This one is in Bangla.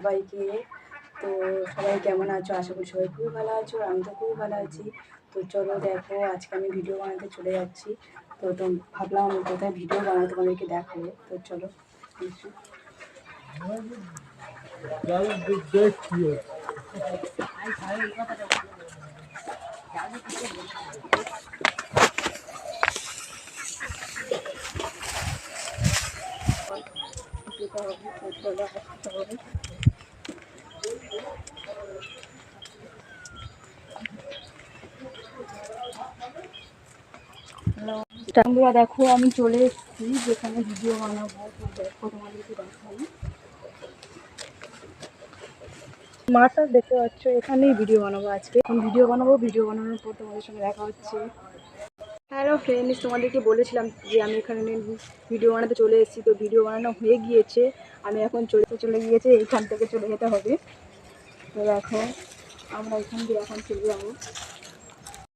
সবাইকে। তো সবাই কেমন আছো? আশা করি সবাই খুবই ভালো আছো, আর আমি তো খুবই ভালো আছি। তো চলো দেখো, আজকে আমি ভিডিও বানাতে চলে যাচ্ছি। তো ভাবলাম আমি কোথায় ভিডিও বানাতে তোমাদেরকে দেখাবো। তো চলো বন্ধুরা, দেখো আমি চলে এসেছি যেখানে ভিডিও বানাবো। তো দেখো তোমাদেরকে দেখাই, মাঠটা দেখতে পাচ্ছ, এখানেই ভিডিও বানাবো আজকে। এখন ভিডিও বানানোর পর তোমাদের সঙ্গে দেখা হচ্ছে। হ্যালো ফ্রেন্ডস, তোমাদেরকে বলেছিলাম যে আমি এখানে ভিডিও বানাতে চলে এসেছি। তো ভিডিও বানানো হয়ে গিয়েছে, আমি এখন চলে গিয়েছে, এইখান থেকে চলে যেতে হবে। তো দেখো আমরা এখান দিয়ে এখন চলে যাবো।